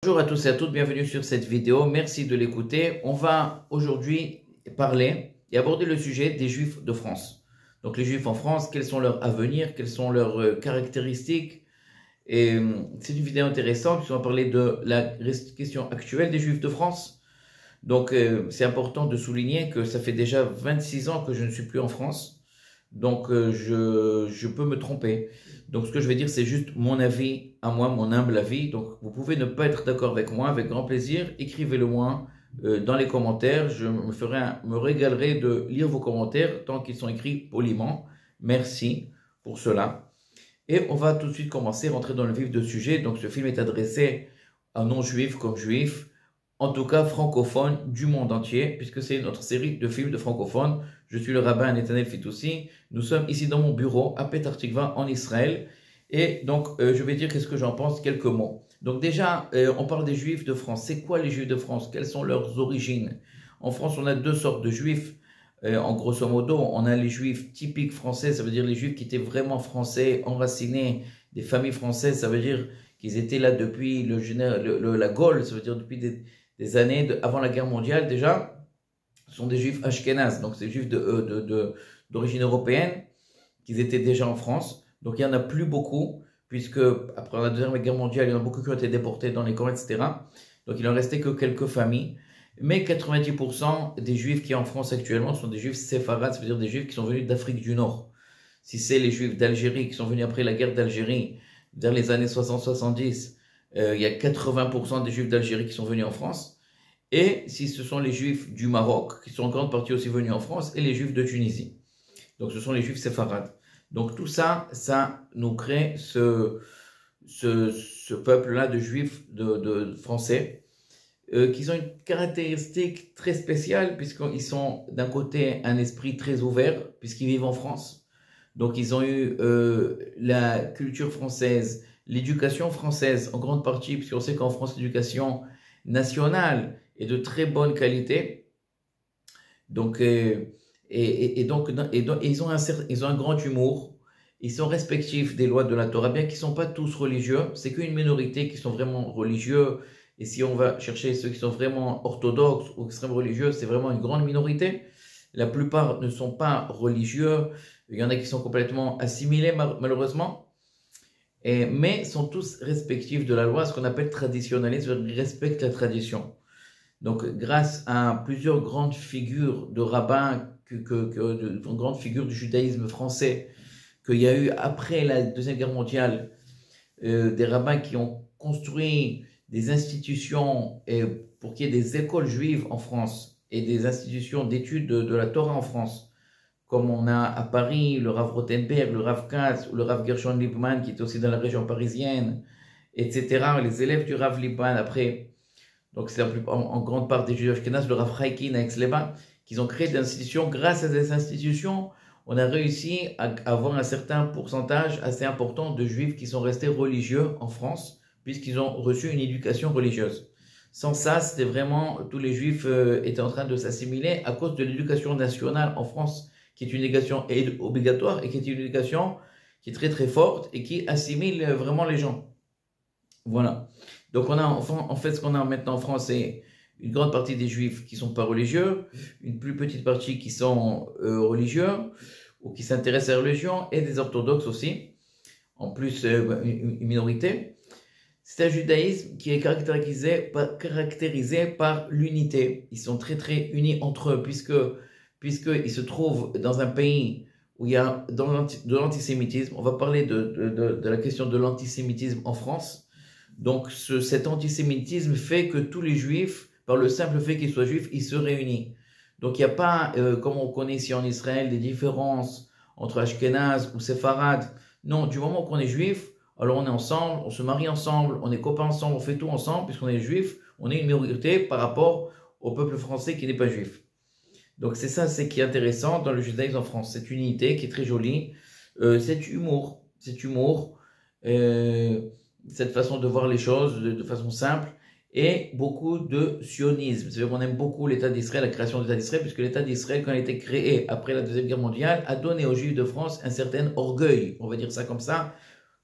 Bonjour à tous et à toutes, bienvenue sur cette vidéo, merci de l'écouter. On va aujourd'hui parler et aborder le sujet des Juifs de France. Donc les Juifs en France, quels sont leurs avenirs, quelles sont leurs caractéristiques. Et c'est une vidéo intéressante puisqu'on va parler de la question actuelle des Juifs de France. Donc c'est important de souligner que ça fait déjà 26 ans que je ne suis plus en France. Donc je peux me tromper. Donc ce que je vais dire, c'est juste mon avis à moi, mon humble avis. Donc vous pouvez ne pas être d'accord avec moi, avec grand plaisir. Écrivez-le moi dans les commentaires. Je me régalerai de lire vos commentaires tant qu'ils sont écrits poliment. Merci pour cela. Et on va tout de suite commencer, rentrer dans le vif du sujet. Donc ce film est adressé à non-juifs comme juifs, en tout cas francophones du monde entier, puisque c'est notre série de films de francophones. Je suis le rabbin Netanel Fitoussi. Nous sommes ici dans mon bureau à Petah Tikva en Israël. Et donc, je vais dire qu'est-ce que j'en pense, quelques mots. Donc déjà, on parle des Juifs de France. C'est quoi les Juifs de France? Quelles sont leurs origines? En France, on a deux sortes de Juifs. En grosso modo, on a les Juifs typiques français, ça veut dire les Juifs qui étaient vraiment français, enracinés, des familles françaises, ça veut dire qu'ils étaient là depuis la Gaule, ça veut dire depuis des années avant la guerre mondiale déjà. Ce sont des Juifs ashkénazes, donc c'est des Juifs d'origine européenne, qui étaient déjà en France. Donc il n'y en a plus beaucoup, puisque après la Deuxième Guerre mondiale, il y en a beaucoup qui ont été déportés dans les camps, etc. Donc il en restait que quelques familles. Mais 90% des Juifs qui sont en France actuellement sont des Juifs séfarades, ça veut dire des Juifs qui sont venus d'Afrique du Nord. Si c'est les Juifs d'Algérie qui sont venus après la guerre d'Algérie, vers les années 60-70, il y a 80% des Juifs d'Algérie qui sont venus en France. Et si ce sont les Juifs du Maroc, qui sont en grande partie aussi venus en France, et les Juifs de Tunisie. Donc ce sont les Juifs séfarades. Donc tout ça, ça nous crée ce peuple-là de Juifs de Français, qui ont une caractéristique très spéciale, puisqu'ils sont d'un côté un esprit très ouvert, puisqu'ils vivent en France. Donc ils ont eu la culture française, l'éducation française en grande partie, puisqu'on sait qu'en France, l'éducation nationale est de très bonne qualité. Donc, ils ont un grand humour. Ils sont respectifs des lois de la Torah, bien qu'ils ne sont pas tous religieux. C'est qu'une minorité qui sont vraiment religieux. Et si on va chercher ceux qui sont vraiment orthodoxes ou extrêmement religieux, c'est vraiment une grande minorité. La plupart ne sont pas religieux. Il y en a qui sont complètement assimilés, malheureusement. Mais sont tous respectifs de la loi, ce qu'on appelle traditionnalisme, ils respectent la tradition. Donc, grâce à plusieurs grandes figures de rabbins, grandes figures du judaïsme français, qu'il y a eu après la Deuxième Guerre mondiale, des rabbins qui ont construit des institutions pour qu'il y ait des écoles juives en France et des institutions d'études de la Torah en France, comme on a à Paris le Rav Rothenberg, le Rav Katz, ou le Rav Gershon Liebman, qui est aussi dans la région parisienne, etc. Les élèves du Rav Liebman, après, donc c'est en grande part des Juifs ashkénazes, le Rav Chaikin à Aix-les-Bains, qui ont créé des institutions. Grâce à ces institutions, on a réussi à avoir un certain pourcentage assez important de Juifs qui sont restés religieux en France, puisqu'ils ont reçu une éducation religieuse. Sans ça, c'était vraiment, tous les Juifs étaient en train de s'assimiler à cause de l'éducation nationale en France, qui est une éducation obligatoire et qui est une éducation qui est très très forte et qui assimile vraiment les gens. Voilà. Donc on a en fait ce qu'on a maintenant en France, c'est une grande partie des Juifs qui ne sont pas religieux, une plus petite partie qui sont religieux ou qui s'intéressent à la religion, et des orthodoxes aussi, en plus une minorité. C'est un judaïsme qui est caractérisé par l'unité. Ils sont très très unis entre eux, puisqu'ils se trouvent dans un pays où il y a de l'antisémitisme. On va parler de la question de l'antisémitisme en France. Donc cet antisémitisme fait que tous les Juifs, par le simple fait qu'ils soient Juifs, ils se réunissent. Donc il n'y a pas, comme on connaît ici en Israël, des différences entre Ashkénazes ou Séfarades. Non, du moment qu'on est Juif, alors on est ensemble, on se marie ensemble, on est copains ensemble, on fait tout ensemble, puisqu'on est Juif, on est une minorité par rapport au peuple français qui n'est pas Juif. Donc c'est ça, c'est qui est intéressant dans le judaïsme en France, cette unité qui est très jolie, cet humour, cette façon de voir les choses de façon simple, et beaucoup de sionisme. C'est-à-dire qu'on aime beaucoup l'État d'Israël, la création de l'État d'Israël, puisque l'État d'Israël, quand il a été créé après la Deuxième Guerre mondiale, a donné aux Juifs de France un certain orgueil, on va dire ça comme ça,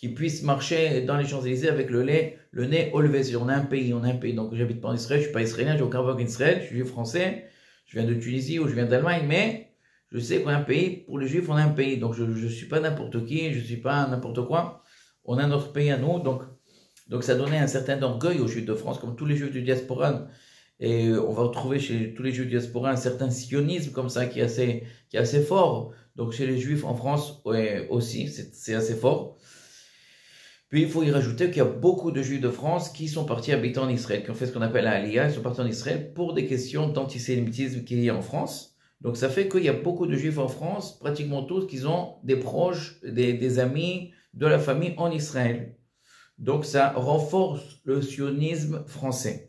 qui puissent marcher dans les Champs-Élysées avec le nez au levé. On a un pays, Donc, j'habite pas en Israël, je suis pas israélien, j'ai aucun voix en Israël, je suis juif français, je viens de Tunisie ou je viens d'Allemagne, mais je sais qu'on a un pays, pour les juifs, on a un pays. Donc, je suis pas n'importe qui, je suis pas n'importe quoi. On a notre pays à nous, donc ça donnait un certain orgueil aux juifs de France, comme tous les juifs du diaspora. Et on va retrouver chez tous les juifs du diaspora un certain sionisme comme ça qui est assez fort. Donc chez les juifs en France ouais, aussi, c'est assez fort. Puis il faut y rajouter qu'il y a beaucoup de juifs de France qui sont partis habiter en Israël, qui ont fait ce qu'on appelle la Aliyah, ils sont partis en Israël pour des questions d'antisémitisme qu'il y a en France. Donc ça fait qu'il y a beaucoup de juifs en France, pratiquement tous, qui ont des proches, des amis, de la famille en Israël. Donc ça renforce le sionisme français.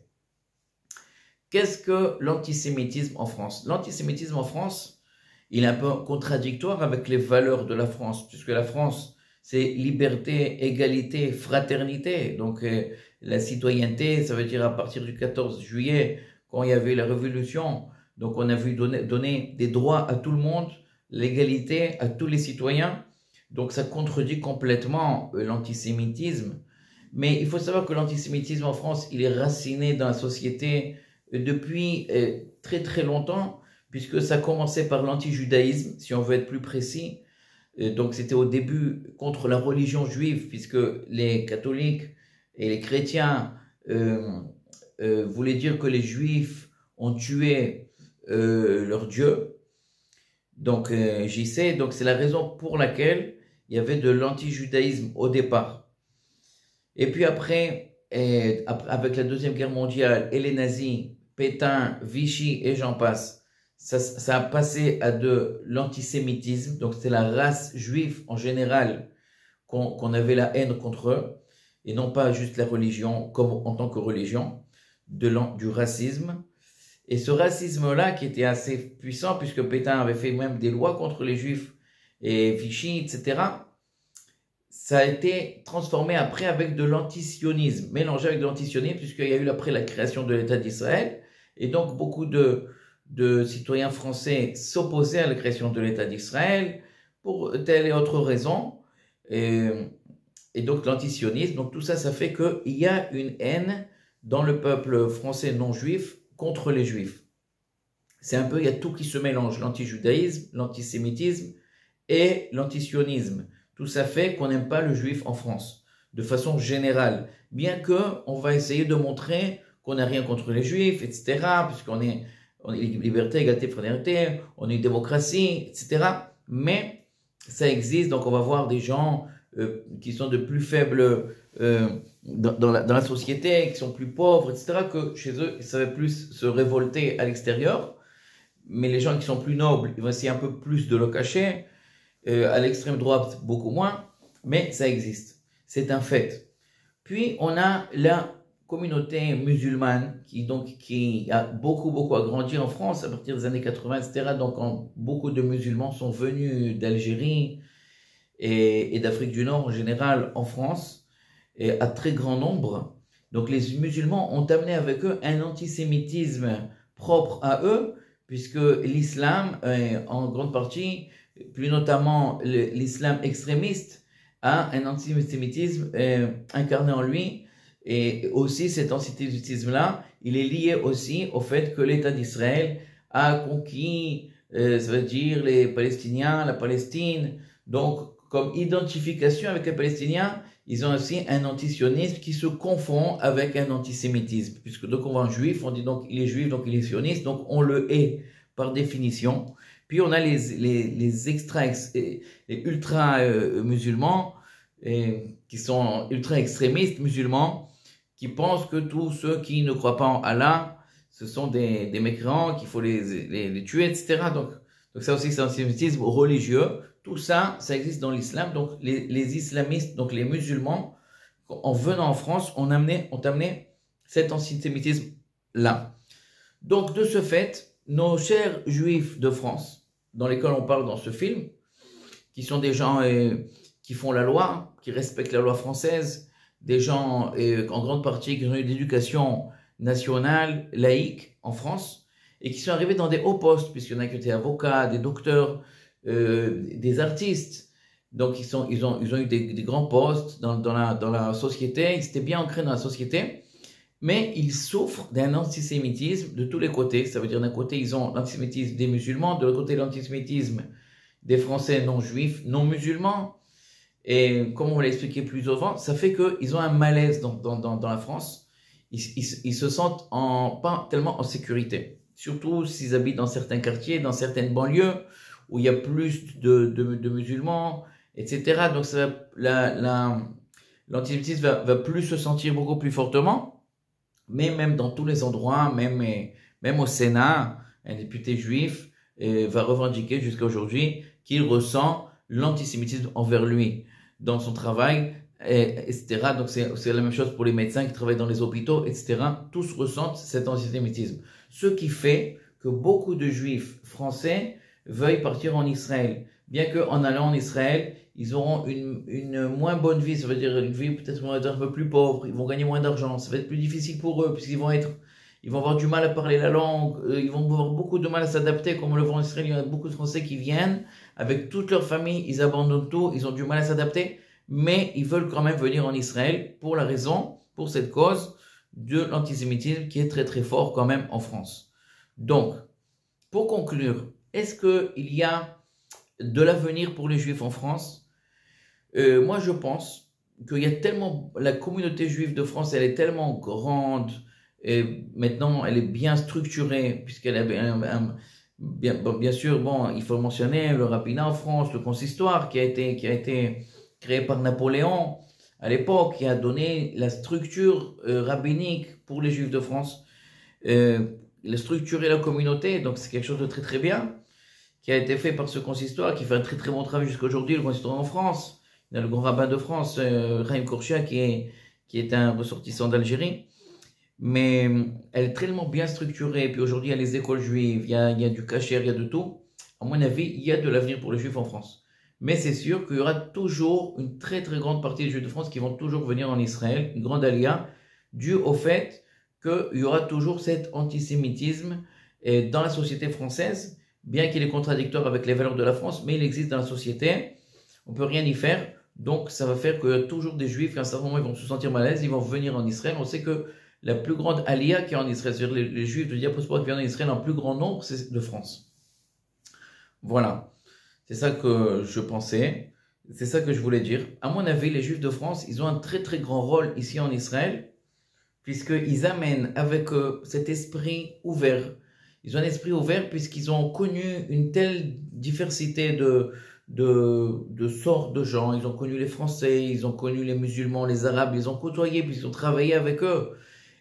Qu'est-ce que l'antisémitisme en France? L'antisémitisme en France, il est un peu contradictoire avec les valeurs de la France, puisque la France, c'est liberté, égalité, fraternité. Donc la citoyenneté, ça veut dire à partir du 14 juillet, quand il y avait la révolution, donc on a vu donner des droits à tout le monde, l'égalité à tous les citoyens. Donc ça contredit complètement l'antisémitisme. Mais il faut savoir que l'antisémitisme en France, il est raciné dans la société depuis très très longtemps, puisque ça commençait par l'antijudaïsme, si on veut être plus précis. Donc c'était au début contre la religion juive, puisque les catholiques et les chrétiens voulaient dire que les juifs ont tué leur Dieu. Donc j'y sais, donc c'est la raison pour laquelle il y avait de l'antijudaïsme au départ. Et puis après, avec la Deuxième Guerre mondiale et les nazis, Pétain, Vichy et j'en passe, ça a passé à de l'antisémitisme. Donc c'est la race juive en général qu'on avait la haine contre eux, et non pas juste la religion comme en tant que religion, du racisme. Et ce racisme-là qui était assez puissant, puisque Pétain avait fait même des lois contre les juifs et Vichy, etc., ça a été transformé après avec de l'antisionisme, mélangé avec de l'antisionisme, puisqu'il y a eu après la création de l'État d'Israël, et donc beaucoup de citoyens français s'opposaient à la création de l'État d'Israël pour telle et autre raison, et donc l'antisionisme. Donc tout ça, ça fait qu'il y a une haine dans le peuple français non juif contre les juifs. C'est un peu, il y a tout qui se mélange, l'antijudaïsme, l'antisémitisme et l'antisionisme. Tout ça fait qu'on n'aime pas le juif en France, de façon générale. Bien qu'on va essayer de montrer qu'on n'a rien contre les juifs, etc., puisqu'on est liberté, égalité, fraternité, on est une démocratie, etc. Mais ça existe, donc on va voir des gens qui sont de plus faibles dans la société, qui sont plus pauvres, etc., que chez eux, ils savaient plus se révolter à l'extérieur. Mais les gens qui sont plus nobles, ils vont essayer un peu plus de le cacher. À l'extrême droite, beaucoup moins, mais ça existe. C'est un fait. Puis, on a la communauté musulmane qui a beaucoup agrandi en France à partir des années 80, etc. Donc, beaucoup de musulmans sont venus d'Algérie et d'Afrique du Nord en général en France, et à très grand nombre. Donc, les musulmans ont amené avec eux un antisémitisme propre à eux, puisque l'islam, en grande partie, plus notamment l'islam extrémiste, a un antisémitisme incarné en lui, et aussi cet antisémitisme-là, il est lié aussi au fait que l'État d'Israël a conquis, ça veut dire les Palestiniens, la Palestine. Donc, comme identification avec les Palestiniens, ils ont aussi un antisionisme qui se confond avec un antisémitisme, puisque donc on voit un juif, on dit donc il est juif, donc il est sioniste, donc on le hait par définition. Puis on a les ultra musulmans, qui sont ultra extrémistes musulmans, qui pensent que tous ceux qui ne croient pas en Allah, ce sont des mécréants, qu'il faut les tuer, etc. Donc ça aussi c'est un antisémitisme religieux. Tout ça, ça existe dans l'islam. Donc les islamistes, donc les musulmans, en venant en France, ont amené cet antisémitisme-là. Donc de ce fait, nos chers juifs de France, dans lesquels on parle dans ce film, qui sont des gens qui font la loi, qui respectent la loi française, des gens en grande partie qui ont eu d'éducation nationale, laïque en France, et qui sont arrivés dans des hauts postes, puisqu'il y en a qui étaient avocats, des docteurs, des artistes, Donc, ils ont eu des grands postes dans la société, ils étaient bien ancrés dans la société, mais ils souffrent d'un antisémitisme de tous les côtés. Ça veut dire d'un côté, ils ont l'antisémitisme des musulmans, de l'autre côté, l'antisémitisme des Français non-juifs, non-musulmans. Et comme on l'a expliqué plus souvent, ça fait qu'ils ont un malaise dans la France. Ils se sentent pas tellement en sécurité. Surtout s'ils habitent dans certains quartiers, dans certaines banlieues, où il y a plus de musulmans, etc. Donc l'antisémitisme va plus se sentir beaucoup plus fortement. Mais même dans tous les endroits, même au Sénat, un député juif va revendiquer jusqu'à aujourd'hui qu'il ressent l'antisémitisme envers lui dans son travail, etc. Donc c'est la même chose pour les médecins qui travaillent dans les hôpitaux, etc. Tous ressentent cet antisémitisme. Ce qui fait que beaucoup de juifs français veuillent partir en Israël. Bien qu'en allant en Israël, ils auront une moins bonne vie, ça veut dire une vie peut-être un peu plus pauvre, ils vont gagner moins d'argent, ça va être plus difficile pour eux, puisqu'ils vont avoir du mal à parler la langue, ils vont avoir beaucoup de mal à s'adapter, comme on le voit en Israël, il y a beaucoup de Français qui viennent, avec toute leur famille, ils abandonnent tout, ils ont du mal à s'adapter, mais ils veulent quand même venir en Israël pour cette cause de l'antisémitisme qui est très très fort quand même en France. Donc, pour conclure, est-ce qu'il y a de l'avenir pour les Juifs en France? Moi, je pense qu'il y a tellement, la communauté juive de France, elle est tellement grande, et maintenant, elle est bien structurée, puisqu'elle a bien sûr, bon, il faut mentionner le rabbinat en France, le consistoire qui a été créé par Napoléon à l'époque, qui a donné la structure rabbinique pour les Juifs de France, il a structuré la communauté, donc c'est quelque chose de très très bien, qui a été fait par ce consistoire, qui fait un très très bon travail jusqu'à aujourd'hui, le consistoire en France. Il y a le grand rabbin de France, Chaim Korshia, qui est un ressortissant d'Algérie. Mais elle est tellement bien structurée. Puis aujourd'hui, il y a les écoles juives, il y a du kasher, il y a de tout. À mon avis, il y a de l'avenir pour les Juifs en France. Mais c'est sûr qu'il y aura toujours une très très grande partie des Juifs de France qui vont toujours venir en Israël, une grande alia, due au fait qu'il y aura toujours cet antisémitisme dans la société française, bien qu'il est contradictoire avec les valeurs de la France, mais il existe dans la société. On ne peut rien y faire. Donc, ça va faire qu'il y a toujours des Juifs qui, à un certain moment, ils vont se sentir mal à l'aise, ils vont venir en Israël. On sait que la plus grande alia qui est en Israël, c'est-à-dire les Juifs de diaspora qui viennent en Israël en plus grand nombre, c'est de France. Voilà. C'est ça que je pensais. C'est ça que je voulais dire. À mon avis, les Juifs de France, ils ont un très très grand rôle ici en Israël, puisqu'ils amènent avec eux cet esprit ouvert. Ils ont un esprit ouvert puisqu'ils ont connu une telle diversité de sortes de gens. Ils ont connu les Français, ils ont connu les musulmans, les Arabes, ils ont côtoyé, puisqu'ils ont travaillé avec eux.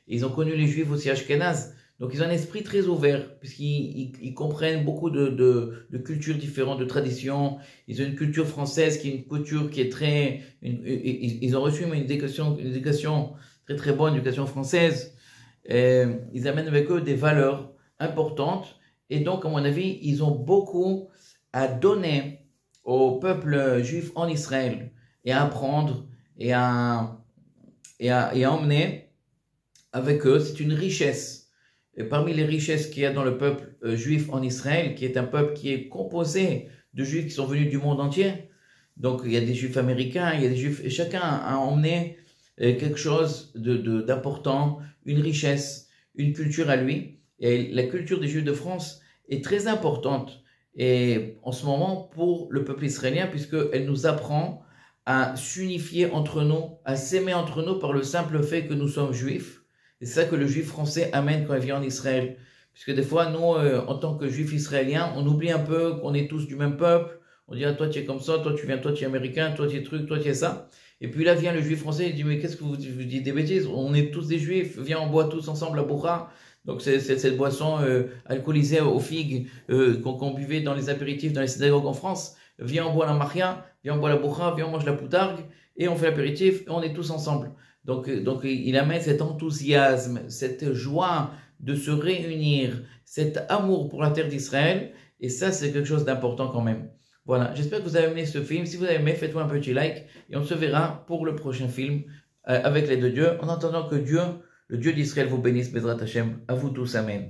Ils ont connu les Juifs aussi ashkénazes. Donc ils ont un esprit très ouvert, puisqu'ils comprennent beaucoup de cultures différentes, de traditions. Ils ont une culture française qui est une culture qui est très... ils ont reçu une éducation très très bonne, une éducation française. Ils amènent avec eux des valeurs importantes. Et donc, à mon avis, ils ont beaucoup à donner au peuple juif en Israël et à apprendre et à emmener avec eux. C'est une richesse. Et parmi les richesses qu'il y a dans le peuple juif en Israël, qui est un peuple qui est composé de juifs qui sont venus du monde entier. Donc, il y a des juifs américains, il y a des juifs, et chacun a emmené quelque chose d'important, une richesse, une culture à lui. Et la culture des Juifs de France est très importante et en ce moment pour le peuple israélien, puisqu'elle nous apprend à s'unifier entre nous, à s'aimer entre nous par le simple fait que nous sommes juifs. Et c'est ça que le juif français amène quand il vient en Israël. Puisque des fois, nous, en tant que juifs israéliens, on oublie un peu qu'on est tous du même peuple. On dit, ah, toi tu es comme ça, toi tu es américain, toi tu es truc, toi tu es ça. Et puis là vient le juif français, il dit, mais qu'est-ce que vous dites des bêtises? On est tous des juifs, viens on boit tous ensemble la bourra. Donc c'est cette boisson alcoolisée aux figues qu'on buvait dans les apéritifs dans les synagogues en France. Viens on boit la maria, viens on boit la bourra, viens on mange la poutargue et on fait l'apéritif et on est tous ensemble. Donc il amène cet enthousiasme, cette joie de se réunir, cet amour pour la terre d'Israël et ça c'est quelque chose d'important quand même. Voilà, j'espère que vous avez aimé ce film. Si vous avez aimé, faites-moi un petit like et on se verra pour le prochain film avec l'aide de Dieu. En attendant que Dieu, le Dieu d'Israël, vous bénisse, Bezrat Hashem. À vous tous, Amen.